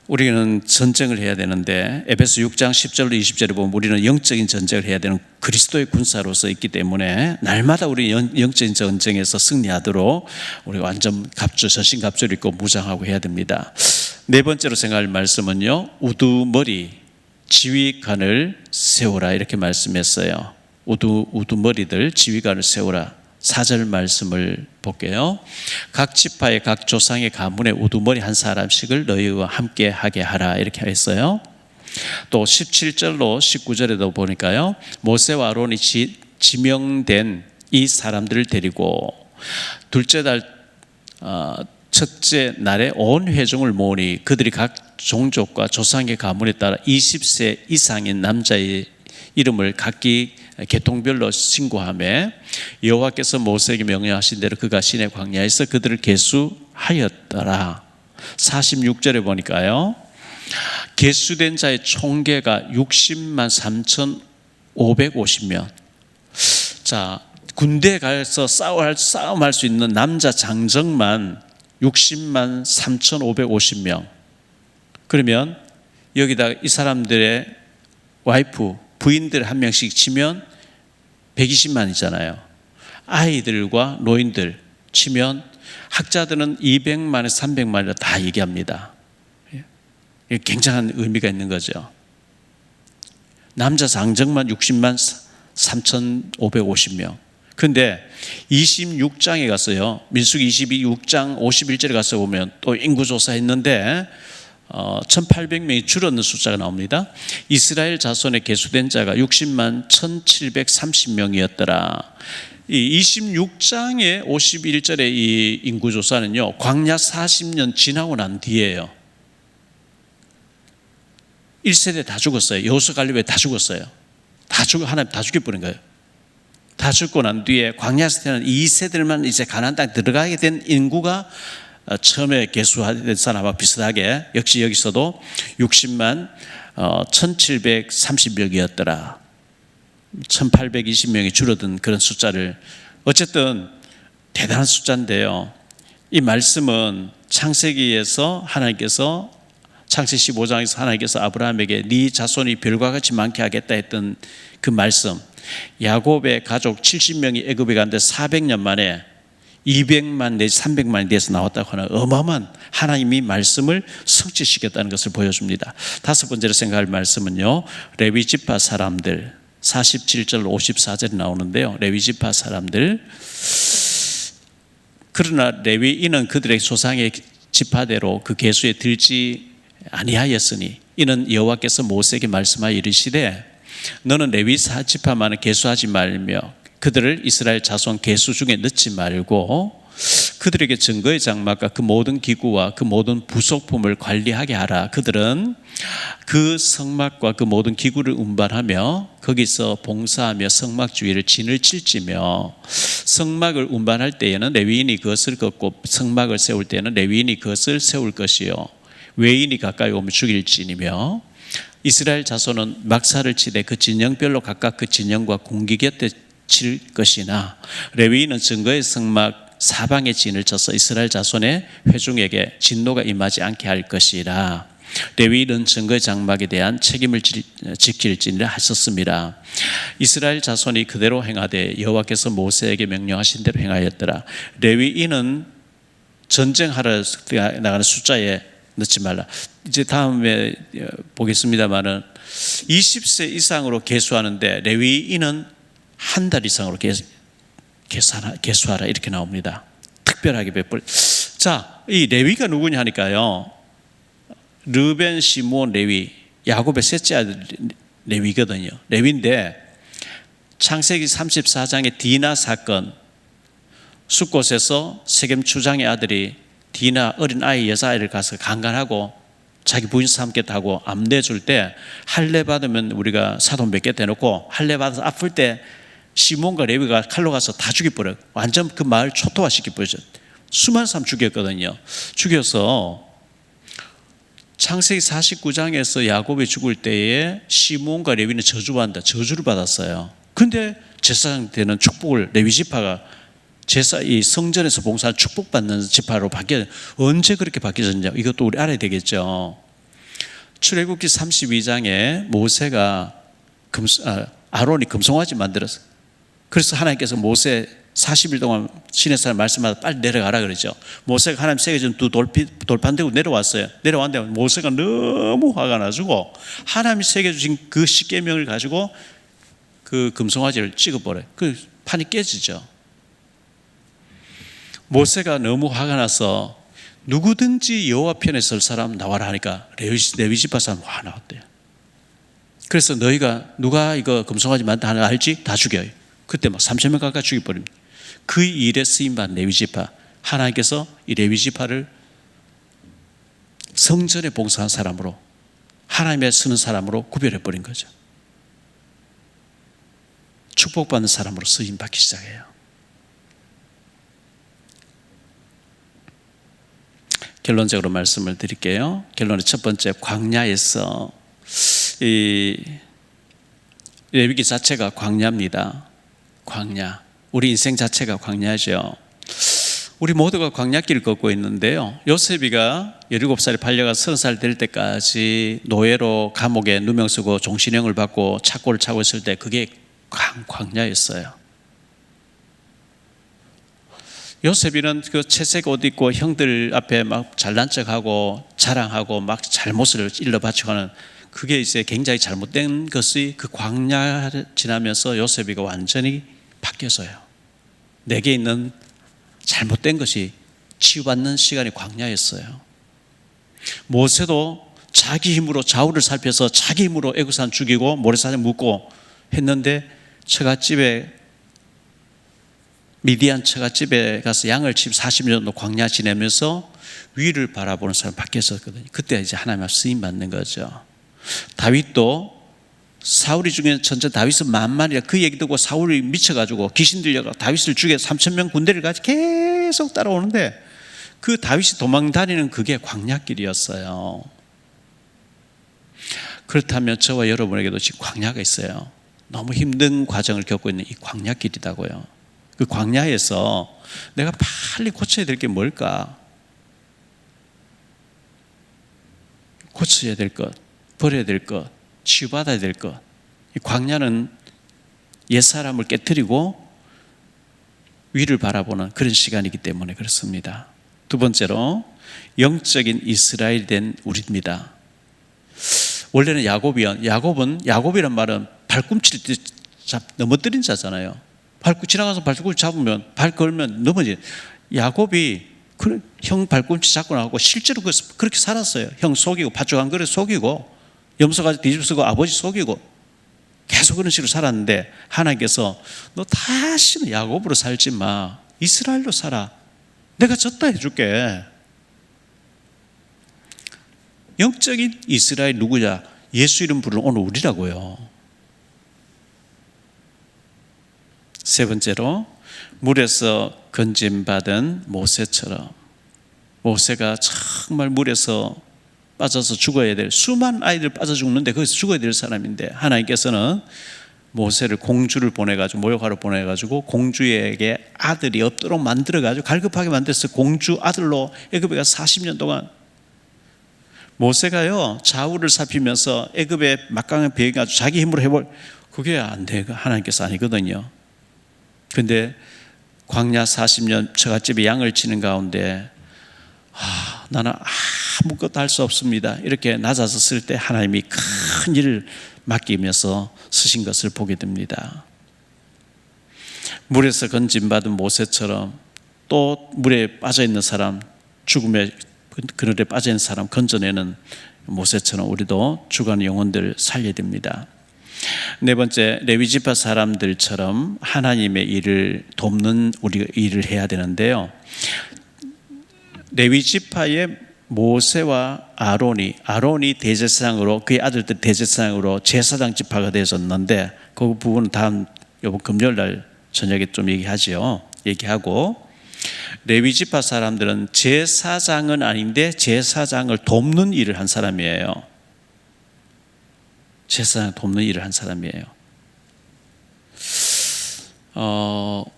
우리는 전쟁을 해야 되는데 에베소 6장 10절로 20절에 보면 우리는 영적인 전쟁을 해야 되는 그리스도의 군사로서 있기 때문에 날마다 우리 영적인 전쟁에서 승리하도록 우리 완전 전신갑주를 입고 무장하고 해야 됩니다. 네 번째로 생각할 말씀은요, 우두머리 지휘관을 세우라 이렇게 말씀했어요. 우두머리들 지휘관을 세우라. 4절 말씀을 볼게요. 각 지파의 각 조상의 가문에 우두머리 한 사람씩을 너희와 함께 하게 하라 이렇게 했어요. 또 17절로 19절에도 보니까요, 모세와 아론이 지명된 이 사람들을 데리고 둘째 달 첫째 날에 온 회중을 모으니 그들이 각 종족과 조상의 가문에 따라 20세 이상인 남자의 이름을 각기 계통별로 신고하며 여호와께서 모세에게 명령하신 대로 그가 시내 광야에서 그들을 계수하였더라. 46절에 보니까요, 계수된 자의 총계가 60만 3,550명. 자, 군대에 가서 싸움할 수 있는 남자 장정만 60만 3,550명. 그러면 여기다 이 사람들의 부인들 한 명씩 치면 120만이잖아요. 아이들과 노인들 치면 학자들은 200만에서 300만이라 다 얘기합니다. 굉장한 의미가 있는 거죠. 남자 장정만 60만 3,550명. 그런데 26장에 가서요, 민수기 22장 51절에 가서 보면 또 인구조사 했는데 1800명이 줄었는 숫자가 나옵니다. 이스라엘 자손에 계수된 자가 60만 1730명이었더라. 이 26장의 51절의 이 인구조사는요, 광야 40년 지나고 난 뒤에요. 1세대 다 죽었어요. 여호수아 갈렙에 다 죽었어요. 하나님 다 죽여버린 거예요. 다 죽고 난 뒤에 광야에서 태어난 2세들만 이제 가나안 땅에 들어가게 된 인구가 처음에 계수된 사람과 비슷하게 역시 여기서도 60만 1730명이었더라. 1820명이 줄어든 그런 숫자를, 어쨌든 대단한 숫자인데요, 이 말씀은 창세기에서 하나님께서, 창세기 15장에서 하나님께서 아브라함에게 네 자손이 별과 같이 많게 하겠다 했던 그 말씀, 야곱의 가족 70명이 애굽에 갔는데 400년 만에 200만 내지 300만이 돼서 나왔다고 하는 어마어마한 하나님이 말씀을 성취시켰다는 것을 보여줍니다. 다섯 번째로 생각할 말씀은요, 레위 지파 사람들, 47절 54절에 나오는데요, 레위 지파 사람들. 그러나 레위인은 그들의 조상의 지파대로 그 계수에 들지 아니하였으니 이는 여호와께서 모세에게 말씀하여 이르시되 너는 레위 지파만을 계수하지 말며 그들을 이스라엘 자손 계수 중에 넣지 말고 그들에게 증거의 장막과 그 모든 기구와 그 모든 부속품을 관리하게 하라. 그들은 그 성막과 그 모든 기구를 운반하며 거기서 봉사하며 성막 주위를 진을 칠지며 성막을 운반할 때에는 레위인이 그것을 걷고 성막을 세울 때에는 레위인이 그것을 세울 것이요 외인이 가까이 오면 죽일지니며 이스라엘 자손은 막사를 치되 그 진영별로 각각 그 진영과 공기 곁에 칠 것이나 레위인은 증거의 성막 사방에 진을 쳐서 이스라엘 자손의 회중에게 진노가 임하지 않게 할 것이라. 레위인은 증거의 장막에 대한 책임을 지킬지니라 하셨습니다. 이스라엘 자손이 그대로 행하되 여호와께서 모세에게 명령하신 대로 행하였더라. 레위인은 전쟁하러 나가는 숫자에 넣지 말라. 이제 다음에 보겠습니다만은 20세 이상으로 계수하는데 레위인은 한 달 이상으로 계수하라 이렇게 나옵니다. 특별하게 베풀. 자, 이 레위가 누구냐 하니까요, 르벤, 시므온, 레위, 야곱의 셋째 아들 레위거든요. 레위인데 창세기 34장의 디나 사건, 숫곳에서 세겜 추장의 아들이 디나 어린 아이 여자아이를 가서 강간하고 자기 부인 삼겠다고 암 내줄 때 할례 받으면 우리가 사돈 몇 개 대놓고 할례 받아서 아플 때 시몬과 레위가 칼로 가서 다 죽여버려. 완전 그 마을 초토화시켜버렸죠. 수많은 사람 죽였거든요. 죽여서 창세기 49장에서 야곱이 죽을 때에 시몬과 레위는 저주받는다. 저주를 받았어요. 근데 제사장 때는 축복을 레위 지파가 제사 이 성전에서 봉사한 축복받는 지파로 바뀌어. 언제 그렇게 바뀌어졌냐? 이것도 우리 알아야 되겠죠. 출애굽기 32장에 모세가 아론이 금송아지 만들었어요. 그래서 하나님께서 모세 40일 동안 시내산 말씀하다 빨리 내려가라 그러죠. 모세가 하나님 새겨준 두 돌판 들고 내려왔어요. 내려왔는데 모세가 너무 화가 나가지고 하나님이 새겨주신 그 십계명을 가지고 그 금송아지를 찍어버려요. 그 판이 깨지죠. 모세가 너무 화가 나서 누구든지 여호와 편에 설 사람 나와라 하니까 레위 지파 사람 화 나왔대요. 그래서 너희가 누가 이거 금송아지 만다 하는 거 알지? 다 죽여요. 그때 막 3,000명 가까이 죽여버립니다. 그 일에 쓰임받은 레위 지파, 하나님께서 이 레위 지파를 성전에 봉사한 사람으로, 하나님의 쓰는 사람으로 구별해버린 거죠. 축복받는 사람으로 쓰임받기 시작해요. 결론적으로 말씀을 드릴게요. 결론의 첫 번째, 광야에서 이 레위기 자체가 광야입니다. 광야. 우리 인생 자체가 광야죠. 우리 모두가 광야길을 걷고 있는데요. 요셉이가 17살에 팔려가 30살 될 때까지 노예로 감옥에 누명 쓰고 종신형을 받고 착고를 차고 있을 때 그게 광야였어요. 요셉이는 그 채색 옷 입고 형들 앞에 막 잘난 척하고 자랑하고 막 잘못을 일러 바쳐가는 그게 이제 굉장히 잘못된 것이 그 광야를 지나면서 요셉이가 완전히 바뀌어서요. 내게 있는 잘못된 것이 치유받는 시간이 광야였어요. 모세도 자기 힘으로 좌우를 살펴서 자기 힘으로 애굽사람 죽이고 모래사장에 묻고 했는데 처갓집에 미디안 처갓집에 가서 양을 치고 40년 정도 광야 지내면서 위를 바라보는 사람 바뀌었었거든요. 그때 이제 하나님 앞 쓰임 받는 거죠. 다윗도 사울이 죽인 전체 다윗은 만만이라 그 얘기 듣고 사울이 미쳐가지고 귀신 들려가 다윗을 죽여 3,000명 군대를 가지고 계속 따라오는데 그 다윗이 도망 다니는 그게 광야길이었어요. 그렇다면 저와 여러분에게도 지금 광야가 있어요. 너무 힘든 과정을 겪고 있는 이 광야길이라고요. 그 광야에서 내가 빨리 고쳐야 될 게 뭘까? 고쳐야 될 것, 버려야 될 것, 치유받아야 될 것. 이 광야는 옛사람을 깨트리고 위를 바라보는 그런 시간이기 때문에 그렇습니다. 두 번째로 영적인 이스라엘 된 우리입니다. 원래는 야곱이란 말은 발꿈치를 넘어뜨린 자잖아요. 지나가서 발꿈치 잡으면 발 걸면 넘어지. 야곱이 형 발꿈치 잡고 나가고 실제로 그렇게 살았어요. 형 속이고 팥죽 한 그릇 속이고 염소가지 뒤집쓰고 아버지 속이고 계속 그런 식으로 살았는데 하나님께서 너 다시는 야곱으로 살지 마. 이스라엘로 살아. 내가 졌다 해줄게. 영적인 이스라엘 누구냐? 예수 이름 부르는 오늘 우리라고요. 세 번째로 물에서 건짐받은 모세처럼 모세가 정말 물에서 빠져서 죽어야 될 수많은 아이들 빠져 죽는데 거기서 죽어야 될 사람인데 하나님께서는 모세를 공주를 보내가지고 모욕하러 보내가지고 공주에게 아들이 없도록 만들어가지고 갈급하게 만들어서 공주 아들로 애굽에 가서 40년 동안 모세가요 좌우를 살피면서 애굽의 막강한 비해가지고 자기 힘으로 해볼 그게 안 돼. 하나님께서 아니거든요. 근데 광야 40년 처갓집에 양을 치는 가운데 나는 아무것도 할 수 없습니다. 이렇게 낮아서 쓸 때 하나님이 큰 일을 맡기면서 쓰신 것을 보게 됩니다. 물에서 건짐받은 모세처럼 또 물에 빠져있는 사람, 죽음의 그늘에 빠져있는 사람 건져내는 모세처럼 우리도 죽어가는 영혼들 살려야 됩니다. 네 번째, 레위지파 사람들처럼 하나님의 일을 돕는 우리가 일을 해야 되는데요. 레위지파의 모세와 아론이 대제사장으로 그의 아들들 대제사장으로 제사장 지파가 되었는데 그 부분은 다음 이번 금요일 날 저녁에 좀 얘기하고 레위지파 사람들은 제사장은 아닌데 제사장을 돕는 일을 한 사람이에요. 제사장 돕는 일을 한 사람이에요.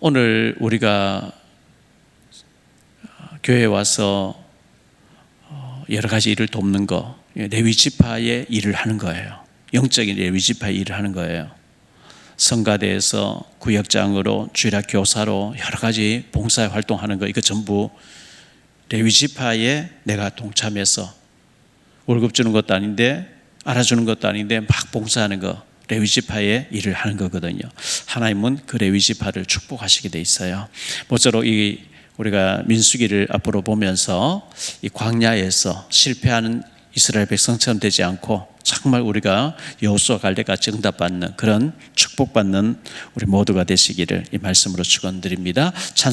오늘 우리가 교회에 와서 여러 가지 일을 돕는 거 레위 지파의 일을 하는 거예요. 영적인 레위 지파의 일을 하는 거예요. 성가대에서 구역장으로 주일학 교사로 여러 가지 봉사 활동하는 거, 이거 전부 레위 지파에 내가 동참해서 월급 주는 것도 아닌데 알아주는 것도 아닌데 막 봉사하는 거, 레위 지파의 일을 하는 거거든요. 하나님은 그 레위 지파를 축복하시게 돼 있어요. 모쪼록 우리가 민수기를 앞으로 보면서 이 광야에서 실패하는 이스라엘 백성처럼 되지 않고 정말 우리가 여호수아 갈렙같이 응답받는 그런 축복받는 우리 모두가 되시기를 이 말씀으로 축원드립니다. 찬송